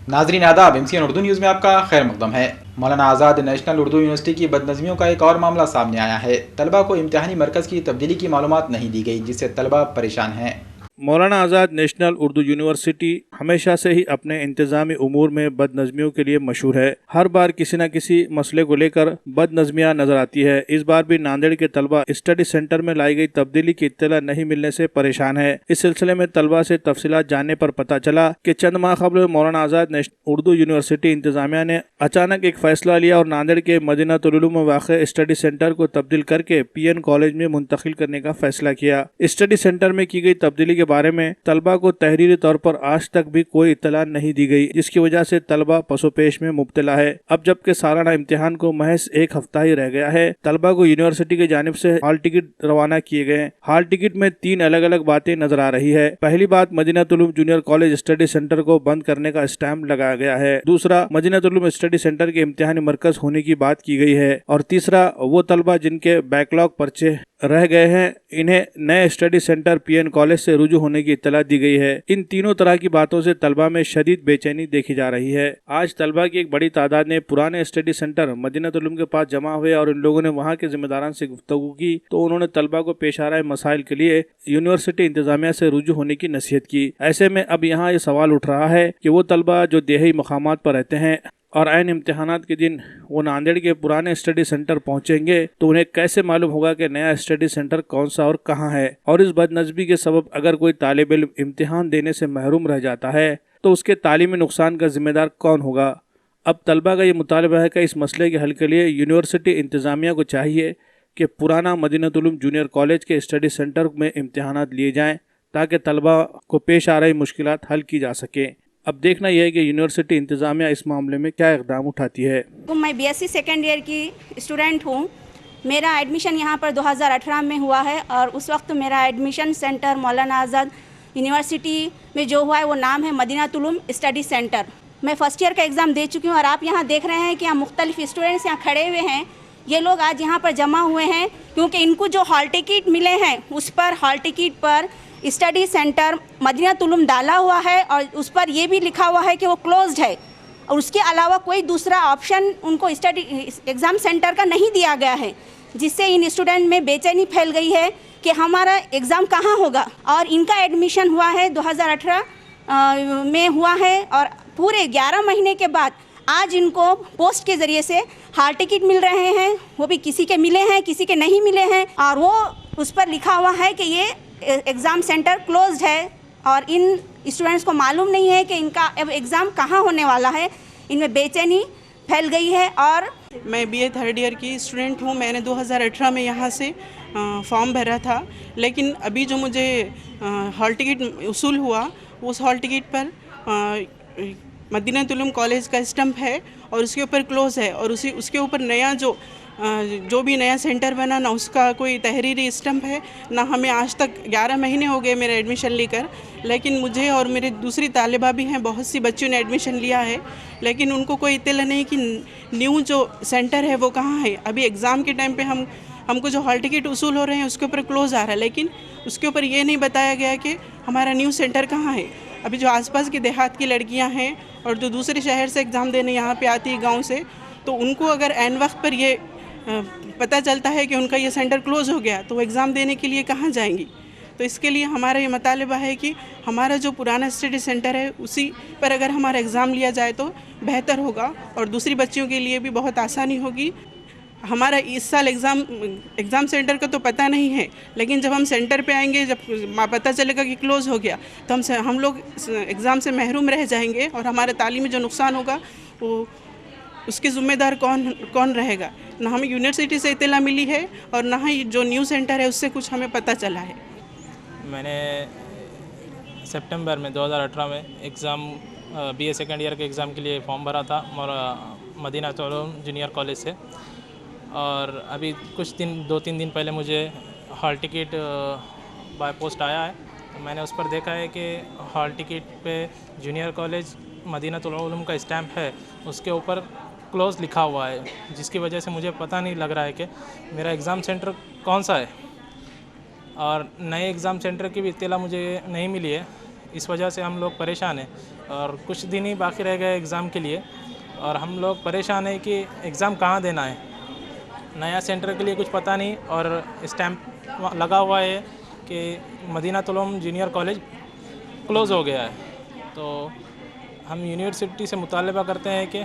ناظرین آداب، MCN Urdu news میں آپ کا خیر مقدم ہے۔ مولانا آزاد نیشنل اردو یونیورسٹی کی بدنظمیوں کا ایک اور معاملہ سامنے آیا ہے۔ طلبہ کو امتحانی مرکز کی تبدیلی کی معلومات نہیں دی گئی، جس سے طلبہ پریشان ہیں۔ مولانا آزاد نیشنل اردو یونیورسٹی ہمیشہ سے ہی اپنے انتظامی امور میں بد نظمیوں کے لیے مشہور ہے۔ ہر بار کسی نہ کسی مسئلے کو لے کر بد نظمیاں نظر آتی ہے۔ اس بار بھی ناندیڑ کے طلبہ اسٹڈی سینٹر میں لائی گئی تبدیلی کی اطلاع نہیں ملنے سے پریشان ہے۔ اس سلسلے میں طلبہ سے تفصیلات جاننے پر پتہ چلا کہ چند ماہ قبل مولانا آزاد نیشنل اردو یونیورسٹی انتظامیہ نے اچانک ایک فیصلہ لیا اور ناندیڑ کے مدینہ العلوم میں واقع اسٹڈی سینٹر کو تبدیل کر کے PN کالج میں منتقل کرنے کا فیصلہ کیا۔ اسٹڈی سینٹر میں کی گئی تبدیلی کے بارے میں طلبہ کو تحریری طور پر آج تک بھی کوئی اطلاع نہیں دی گئی، جس کی وجہ سے طلبہ پسو پیش میں مبتلا ہے۔ اب جبکہ سالانہ امتحان کو محض ایک ہفتہ ہی رہ گیا ہے، طلبہ کو یونیورسٹی کی جانب سے ہال ٹکٹ روانہ کیے گئے۔ ہال ٹکٹ میں 3 الگ الگ باتیں نظر آ رہی ہے۔ پہلی بات، مدینہ العلوم جونیئر کالج اسٹڈی سینٹر کو بند کرنے کا اسٹیمپ لگایا گیا ہے۔ دوسرا، مدینہ العلوم اسٹڈی سینٹر کے امتحانی مرکز ہونے کی بات کی گئی ہے۔ اور تیسرا، وہ طلبہ جن کے بیک لاگ پرچے رہ گئے ہیں، انہیں نئے اسٹڈی سینٹر PN کالج سے رجوع ہونے کی اطلاع دی گئی ہے۔ ان تینوں طرح کی باتوں سے طلبہ میں شدید بے چینی دیکھی جا رہی ہے۔ آج طلبہ کی ایک بڑی تعداد نے پرانے اسٹڈی سینٹر مدینہ العلوم کے پاس جمع ہوئے اور ان لوگوں نے وہاں کے ذمہ داران سے گفتگو کی تو انہوں نے طلبہ کو پیش آ رہے مسائل کے لیے یونیورسٹی انتظامیہ سے رجوع ہونے کی نصیحت کی۔ ایسے میں اب یہاں یہ سوال اٹھ رہا ہے کہ وہ طلبہ جو دیہی مقامات پر رہتے ہیں اور عین امتحانات کے دن وہ ناندیڑ کے پرانے اسٹڈی سینٹر پہنچیں گے تو انہیں کیسے معلوم ہوگا کہ نیا اسٹڈی سینٹر کون سا اور کہاں ہے؟ اور اس بد نظمی کے سبب اگر کوئی طالب علم امتحان دینے سے محروم رہ جاتا ہے تو اس کے تعلیمی نقصان کا ذمہ دار کون ہوگا؟ اب طلبہ کا یہ مطالبہ ہے کہ اس مسئلے کے حل کے لیے یونیورسٹی انتظامیہ کو چاہیے کہ پرانا مدینہ العلوم جونیئر کالج کے اسٹڈی سینٹر میں امتحانات لیے جائیں تاکہ طلبہ کو پیش آ رہی مشکلات حل کی جا سکیں۔ اب دیکھنا یہ ہے کہ یونیورسٹی انتظامیہ اس معاملے میں کیا اقدام اٹھاتی ہے۔ میں BSc سیکنڈ ایئر کی اسٹوڈنٹ ہوں۔ میرا ایڈمیشن یہاں پر 2018 میں ہوا ہے اور اس وقت میرا admission centre Maulana Azad university میں جو ہوا ہے وہ نام ہے مدینہ العلوم اسٹڈی سینٹر۔ میں فرسٹ ایئر کا ایگزام دے چکی ہوں اور آپ یہاں دیکھ رہے ہیں کہ یہاں مختلف اسٹوڈنٹس یہاں کھڑے ہوئے ہیں۔ یہ لوگ آج یہاں پر جمع ہوئے ہیں کیونکہ ان کو جو ہال ٹکٹ ملے ہیں اس پر ہال ٹکٹ پر اسٹڈی سینٹر مدینہ العلوم ڈالا ہوا ہے اور اس پر یہ بھی لکھا ہوا ہے کہ وہ کلوزڈ ہے اور اس کے علاوہ کوئی دوسرا آپشن ان کو اسٹڈی ایگزام سینٹر کا نہیں دیا گیا ہے، جس سے ان اسٹوڈنٹ میں بے چینی پھیل گئی ہے کہ ہمارا ایگزام کہاں ہوگا۔ اور ان کا ایڈمیشن ہوا ہے 2018 میں ہوا ہے اور پورے 11 مہینے کے بعد آج ان کو پوسٹ کے ذریعے سے ہال ٹکٹ مل رہے ہیں، وہ بھی کسی کے ملے ہیں کسی کے نہیں ملے ہیں اور وہ اس پر لکھا ہوا ہے کہ یہ ایگزام سینٹر کلوزڈ ہے اور ان اسٹوڈنٹس کو معلوم نہیں ہے کہ ان کا اب ایگزام کہاں ہونے والا ہے۔ ان میں بے چینی پھیل گئی ہے۔ اور میں BA تھرڈ ایئر کی اسٹوڈنٹ ہوں۔ میں نے 2018 میں یہاں سے فارم بھرا تھا، لیکن ابھی جو مجھے ہال ٹکٹ وصول ہوا اس ہال ٹکٹ پر مدینہ العلوم کالج کا اسٹمپ ہے اور اس کے اوپر کلوز ہے اور اس کے اوپر نیا جو بھی نیا سینٹر بنا نہ اس کا کوئی تحریری اسٹمپ ہے نہ ہمیں آج تک 11 مہینے ہو گئے میرا ایڈمیشن لے کر، لیکن مجھے اور میرے دوسری طالبہ بھی ہیں، بہت سی بچیوں نے ایڈمیشن لیا ہے لیکن ان کو کوئی اطلاع نہیں کہ نیو جو سینٹر ہے وہ کہاں ہے۔ ابھی ایگزام کے ٹائم پہ ہم کو جو ہال ٹکٹ وصول ہو رہے ہیں اس کے اوپر کلوز آ رہا ہے، لیکن اس کے اوپر یہ نہیں بتایا گیا کہ ہمارا نیو سینٹر کہاں ہے۔ ابھی جو آس پاس کی دیہات کی لڑکیاں ہیں اور جو دوسرے شہر سے ایگزام دینے یہاں پہ آتی ہے گاؤں سے، تو ان کو اگر عین وقت پر یہ پتہ چلتا ہے کہ ان کا یہ سینٹر کلوز ہو گیا تو وہ ایگزام دینے کے لیے کہاں جائیں گی۔ تو اس کے لیے ہمارا یہ مطالبہ ہے کہ ہمارا جو پرانا اسٹڈی سینٹر ہے اسی پر اگر ہمارا ایگزام لیا جائے تو بہتر ہوگا اور دوسری بچیوں کے لیے بھی بہت آسانی ہوگی۔ ہمارا اس سال ایگزام سینٹر کا تو پتہ نہیں ہے، لیکن جب ہم سینٹر پہ آئیں گے، جب پتہ چلے گا کہ کلوز ہو گیا تو ہم لوگ ایگزام سے محروم رہ جائیں گے اور ہمارے تعلیمی جو نقصان ہوگا وہ اس کے ذمہ دار کون رہے گا۔ نہ ہمیں یونیورسٹی سے اطلاع ملی ہے اور نہ ہی جو نیو سینٹر ہے اس سے کچھ ہمیں پتہ چلا ہے۔ میں نے سپٹمبر میں 2018 میں ایگزام BA سیکنڈ ایئر کے ایگزام کے لیے فارم بھرا تھا مدینہ العلوم جونیئر کالج سے، اور ابھی کچھ 2-3 دن پہلے مجھے ہال ٹکٹ بائی پوسٹ آیا ہے۔ تو میں نے اس پر دیکھا ہے کہ ہال ٹکٹ پہ جونیئر کالج مدینہ العلوم کا اسٹیمپ ہے، اس کے اوپر کلوز لکھا ہوا ہے، جس کی وجہ سے مجھے پتہ نہیں لگ رہا ہے کہ میرا ایگزام سینٹر کون سا ہے، اور نئے ایگزام سینٹر کی بھی اطلاع مجھے نہیں ملی ہے اس وجہ سے ہم لوگ پریشان ہیں اور کچھ دن ہی باقی رہ گئے ایگزام کے لیے اور ہم لوگ پریشان ہیں کہ ایگزام کہاں دینا ہے. نیا سینٹر کے لیے کچھ پتہ نہیں اور اسٹیمپ لگا ہوا ہے کہ مدینہ العلوم جونیئر کالج کلوز ہو گیا ہے. تو ہم یونیورسٹی سے مطالبہ کرتے ہیں کہ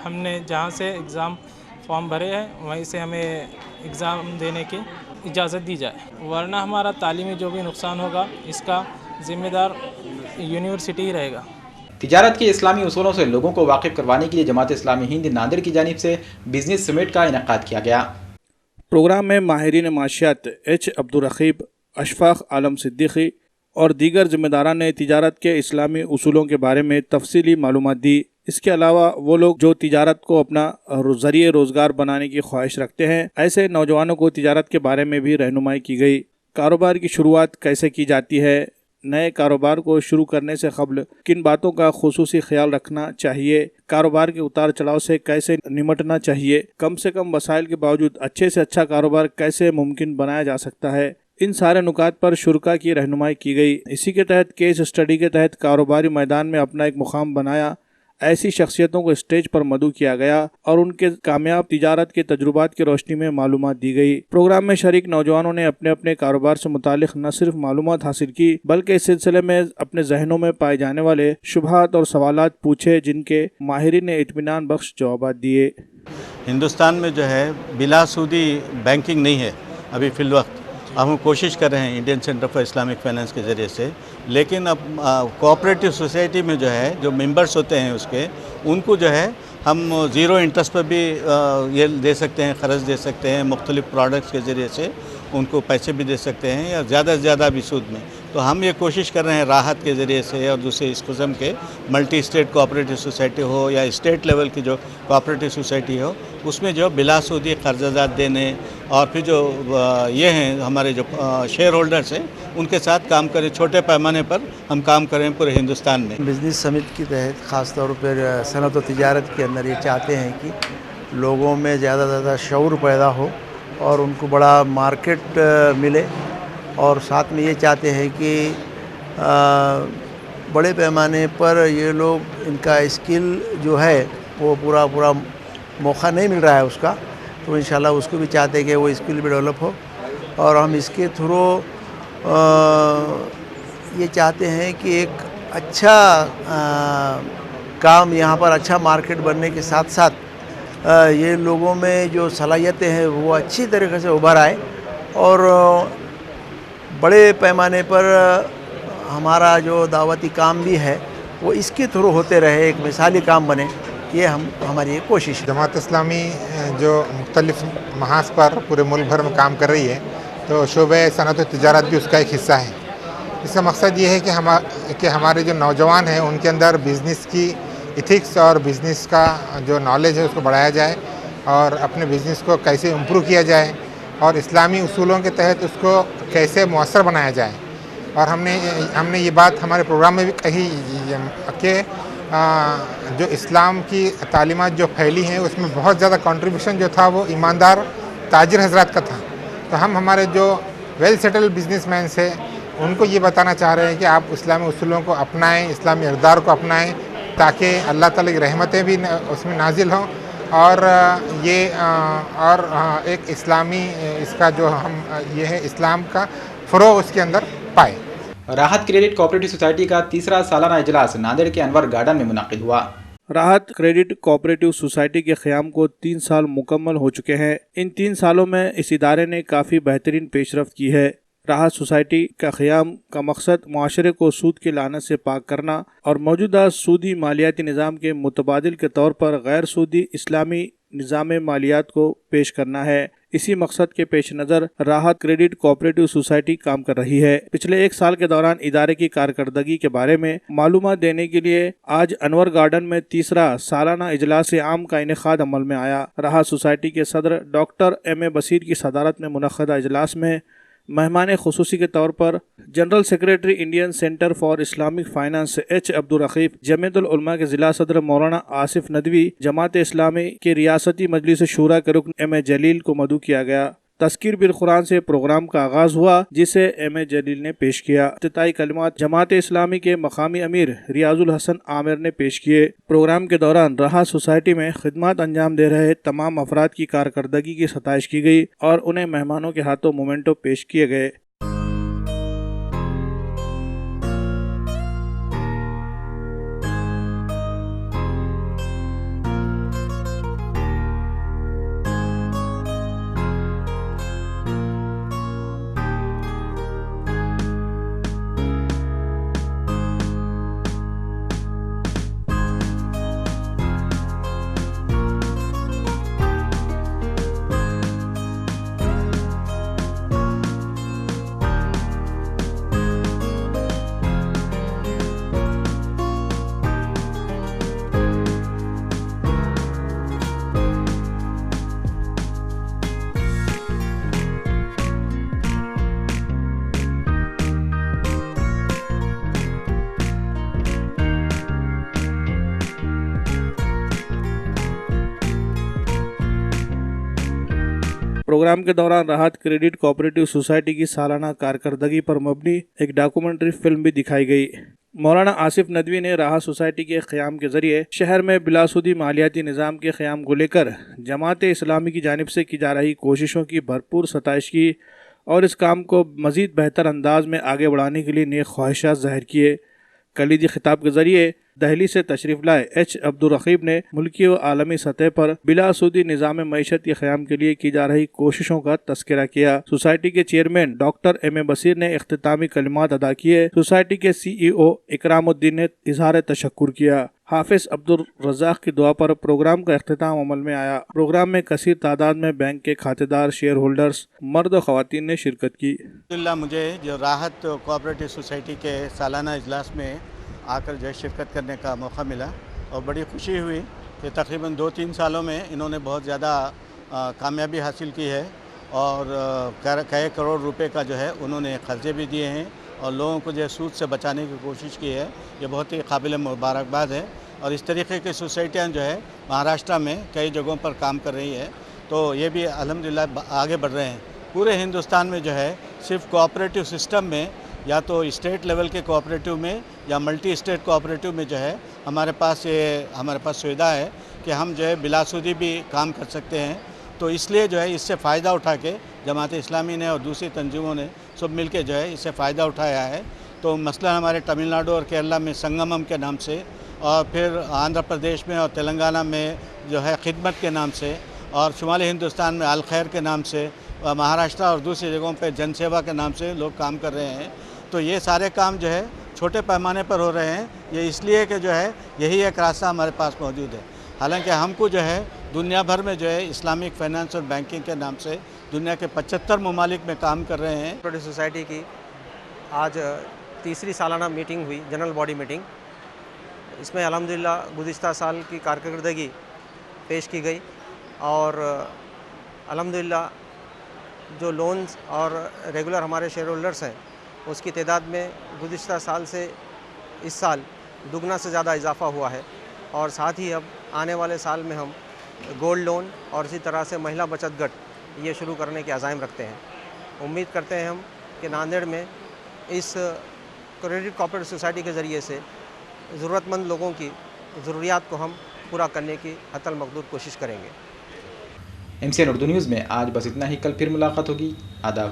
ہم نے جہاں سے ایگزام فارم بھرے ہیں وہیں سے ہمیں ایگزام دینے کی اجازت دی جائے, ورنہ ہمارا تعلیمی جو بھی نقصان ہوگا اس کا ذمہ دار یونیورسٹی ہی رہے گا. تجارت کے اسلامی اصولوں سے لوگوں کو واقف کروانے کے لیے جماعت اسلامی ہند ناندیڑ کی جانب سے بزنس سمٹ کا انعقاد کیا گیا. پروگرام میں ماہرین معاشیات ایچ عبدالرقیب, اشفاق عالم صدیقی اور دیگر ذمہ داران نے تجارت کے اسلامی اصولوں کے بارے میں تفصیلی معلومات دی. اس کے علاوہ وہ لوگ جو تجارت کو اپنا ذریعہ روزگار بنانے کی خواہش رکھتے ہیں ایسے نوجوانوں کو تجارت کے بارے میں بھی رہنمائی کی گئی. کاروبار کی شروعات کیسے کی جاتی ہے, نئے کاروبار کو شروع کرنے سے قبل کن باتوں کا خصوصی خیال رکھنا چاہیے, کاروبار کے اتار چڑھاؤ سے کیسے نمٹنا چاہیے, کم سے کم وسائل کے باوجود اچھے سے اچھا کاروبار کیسے ممکن بنایا جا سکتا ہے, ان سارے نکات پر شرکاء کی رہنمائی کی گئی. اسی کے تحت کیس اسٹڈی کے تحت کاروباری میدان میں اپنا ایک مقام بنایا. ایسی شخصیتوں کو اسٹیج پر مدعو کیا گیا اور ان کے کامیاب تجارت کے تجربات کی روشنی میں معلومات دی گئی. پروگرام میں شریک نوجوانوں نے اپنے اپنے کاروبار سے متعلق نہ صرف معلومات حاصل کی بلکہ اس سلسلے میں اپنے ذہنوں میں پائے جانے والے شبہات اور سوالات پوچھے جن کے ماہرین نے اطمینان بخش جوابات دیے. ہندوستان میں جو ہے بلا سودی بینکنگ نہیں ہے ابھی فی الوقت. ہم کوشش کر رہے ہیں Indian centre for Islamic finance کے ذریعے سے, لیکن اب کوآپریٹو سوسائٹی میں جو ہے جو ممبرس ہوتے ہیں اس کے ان کو جو ہے ہم زیرو انٹرسٹ پر بھی یہ دے سکتے ہیں, قرض دے سکتے ہیں, مختلف پروڈکٹس کے ذریعے سے ان کو پیسے بھی دے سکتے ہیں یا زیادہ سے زیادہ بھی سود میں. تو ہم یہ کوشش کر رہے ہیں راحت کے ذریعے سے اور دوسرے اس قسم کے ملٹی اسٹیٹ کوآپریٹو سوسائٹی ہو یا اسٹیٹ لیول کی جو کوآپریٹو سوسائٹی ہو اس میں جو بلا سودی قرضات دینے اور پھر جو یہ ہیں ہمارے جو شیئر ہولڈرس ہیں ان کے ساتھ کام کریں, چھوٹے پیمانے پر ہم کام کریں پورے ہندوستان میں. بزنس سمٹ کے تحت خاص طور پر صنعت و تجارت کے اندر یہ چاہتے ہیں کہ لوگوں میں زیادہ سے زیادہ شعور پیدا ہو اور ان کو بڑا مارکیٹ ملے, اور ساتھ میں یہ چاہتے ہیں کہ بڑے پیمانے پر یہ لوگ ان کا اسکل جو ہے وہ پورا موقع نہیں مل رہا ہے اس کا, تو انشاءاللہ اس کو بھی چاہتے ہیں کہ وہ اسکل بھی ڈیولپ ہو. اور ہم اس کے تھرو یہ چاہتے ہیں کہ ایک اچھا کام یہاں پر اچھا مارکیٹ بننے کے ساتھ ساتھ یہ لوگوں میں جو صلاحیتیں ہیں وہ اچھی طریقے سے ابھر آئے اور بڑے پیمانے پر ہمارا جو دعوتی کام بھی ہے وہ اس کے تھرو ہوتے رہے, ایک مثالی کام بنے. یہ ہماری کوشش ہے. جماعت اسلامی جو مختلف محاذ پر پورے ملک بھر میں کام کر رہی ہے تو شعبہ صنعت و تجارت بھی اس کا ایک حصہ ہے. اس کا مقصد یہ ہے کہ ہمارے جو نوجوان ہیں ان کے اندر بزنس کی ایتھکس اور بزنس کا جو نالج ہے اس کو بڑھایا جائے اور اپنے بزنس کو کیسے امپروو کیا جائے اور اسلامی اصولوں کے تحت اس کو کیسے مؤثر بنایا جائے. اور ہم نے یہ بات ہمارے پروگرام میں بھی کہی کہ جو اسلام کی تعلیمات جو پھیلی ہیں اس میں بہت زیادہ کنٹریبیوشن جو تھا وہ ایماندار تاجر حضرات کا تھا. تو ہمارے جو ویل سیٹل بزنس مینس ہیں ان کو یہ بتانا چاہ رہے ہیں کہ آپ اسلامی اصولوں کو اپنائیں, اسلامی اقدار کو اپنائیں تاکہ اللہ تعالیٰ کی رحمتیں بھی اس میں نازل ہوں اور ایک اسلامی اس کا جو یہ ہے اسلام کا فروغ اس کے اندر پائے. راحت کریڈٹ کوآپریٹو سوسائٹی کا تیسرا سالانہ اجلاس ناندیڑ کے انور گارڈن میں منعقد ہوا. راحت کریڈٹ کوآپریٹو سوسائٹی کے قیام کو 3 سال مکمل ہو چکے ہیں. ان 3 سالوں میں اس ادارے نے کافی بہترین پیش رفت کی ہے. راحت سوسائٹی کا قیام کا مقصد معاشرے کو سود کی لعنت سے پاک کرنا اور موجودہ سودی مالیاتی نظام کے متبادل کے طور پر غیر سودی اسلامی نظام مالیات کو پیش کرنا ہے. اسی مقصد کے پیش نظر راحت کریڈٹ کوآپریٹو سوسائٹی کام کر رہی ہے. پچھلے 1 سال کے دوران ادارے کی کارکردگی کے بارے میں معلومات دینے کے لیے آج انور گارڈن میں تیسرا سالانہ اجلاس عام کا انعقاد عمل میں آیا. راحت سوسائٹی کے صدر ڈاکٹر ایم اے بصیر کی صدارت میں منعقدہ اجلاس میں مہمان خصوصی کے طور پر general secretary Indian centre for Islamic finance H Abdulraqeeb, Jamiat Ulama کے ضلع صدر مولانا آصف ندوی، جماعت اسلامی کے ریاستی مجلس شورا کے رکن ایم اے جلیل کو مدعو کیا گیا. تذکیر بالقرآن سے پروگرام کا آغاز ہوا جسے ایم اے جلیل نے پیش کیا۔ افتتاحی کلمات جماعت اسلامی کے مقامی امیر ریاض الحسن عامر نے پیش کیے۔ پروگرام کے دوران راحت سوسائٹی میں خدمات انجام دے رہے تمام افراد کی کارکردگی کی ستائش کی گئی اور انہیں مہمانوں کے ہاتھوں مومنٹو پیش کیے گئے۔ پروگرام کے دوران راحت کریڈٹ کوآپریٹو سوسائٹی کی سالانہ کارکردگی پر مبنی ایک ڈاکومنٹری فلم بھی دکھائی گئی۔ مولانا آصف ندوی نے راحت سوسائٹی کے قیام کے ذریعے شہر میں بلا سودی مالیاتی نظام کے قیام کو لے کر جماعت اسلامی کی جانب سے کی جا رہی کوششوں کی بھرپور ستائش کی اور اس کام کو مزید بہتر انداز میں آگے بڑھانے کے لیے نیک خواہشات ظاہر کیے۔ کلیدی خطاب کے ذریعے دہلی سے تشریف لائے ایچ عبدالرقیب نے ملکی و عالمی سطح پر بلا سودی نظام معیشت کے قیام کے لیے کی جا رہی کوششوں کا تذکرہ کیا۔ سوسائٹی کے چیئرمین ڈاکٹر ایم اے بصیر نے اختتامی کلمات ادا کیے۔ سوسائٹی کے سی ای او اکرام الدین نے اظہار تشکر کیا۔ حافظ عبدالرزاق کی دعا پر پروگرام کا اختتام عمل میں آیا۔ پروگرام میں کثیر تعداد میں بینک کے کھاتہ دار، شیئر ہولڈرز، مرد و خواتین نے شرکت کی۔ الحمدللہ مجھے جو راحت کوآپریٹو سوسائٹی کے سالانہ اجلاس میں آ کر جو ہے شرکت کرنے کا موقع ملا اور بڑی خوشی ہوئی کہ تقریباً 2-3 سالوں میں انہوں نے بہت زیادہ کامیابی حاصل کی ہے اور کئی کروڑ روپے کا جو ہے انہوں نے قرضے بھی دیے ہیں اور لوگوں کو جو ہے سود سے بچانے کی کوشش کی ہے۔ یہ بہت ہی قابل مبارکباد ہے اور اس طریقے کی سوسائٹیاں جو ہے مہاراشٹر میں کئی جگہوں پر کام کر رہی ہے، تو یہ بھی الحمدللہ آگے بڑھ رہے ہیں۔ پورے ہندوستان میں جو ہے صرف کوآپریٹو سسٹم میں یا تو اسٹیٹ لیول کے کوآپریٹو میں یا ملٹی اسٹیٹ کوآپریٹو میں جو ہے ہمارے پاس سویدھا ہے کہ ہم جو ہے بلا سودی بھی کام کر سکتے ہیں، تو اس لیے جو ہے اس سے فائدہ اٹھا کے جماعت اسلامی نے اور دوسری تنظیموں نے سب مل کے جو ہے اس سے فائدہ اٹھایا ہے۔ تو مثلا ہمارے تمل ناڈو اور کیرلا میں سنگمم کے نام سے، اور پھر آندھرا پردیش میں اور تلنگانہ میں جو ہے خدمت کے نام سے، اور شمالی ہندوستان میں الخیر کے نام سے، مہاراشٹر اور دوسری جگہوں پہ جن سیوا کے نام سے لوگ کام کر رہے ہیں۔ تو یہ سارے کام جو ہے چھوٹے پیمانے پر ہو رہے ہیں، یہ اس لیے کہ جو ہے یہی ایک راستہ ہمارے پاس موجود ہے۔ حالانکہ ہم کو جو ہے دنیا بھر میں جو ہے اسلامک فائنانس اور بینکنگ کے نام سے دنیا کے 75 ممالک میں کام کر رہے ہیں۔ کوآپریٹو سوسائٹی کی آج تیسری سالانہ میٹنگ ہوئی، جنرل باڈی میٹنگ۔ اس میں الحمدللہ گزشتہ سال کی کارکردگی پیش کی گئی اور الحمدللہ جو لونز اور ریگولر ہمارے شیئر ہولڈرز ہیں اس کی تعداد میں گزشتہ سال سے اس سال دگنا سے زیادہ اضافہ ہوا ہے، اور ساتھ ہی اب آنے والے سال میں ہم گولڈ لون اور اسی طرح سے مہیلا بچت گٹ یہ شروع کرنے کے عزائم رکھتے ہیں۔ امید کرتے ہیں ہم کہ ناندیڑ میں اس کریڈٹ کوآپریٹو سوسائٹی کے ذریعے سے ضرورت مند لوگوں کی ضروریات کو ہم پورا کرنے کی حتی المقدور کوشش کریں گے۔ MCN اردو نیوز میں آج بس اتنا ہی، کل پھر ملاقات ہوگی۔ آداب۔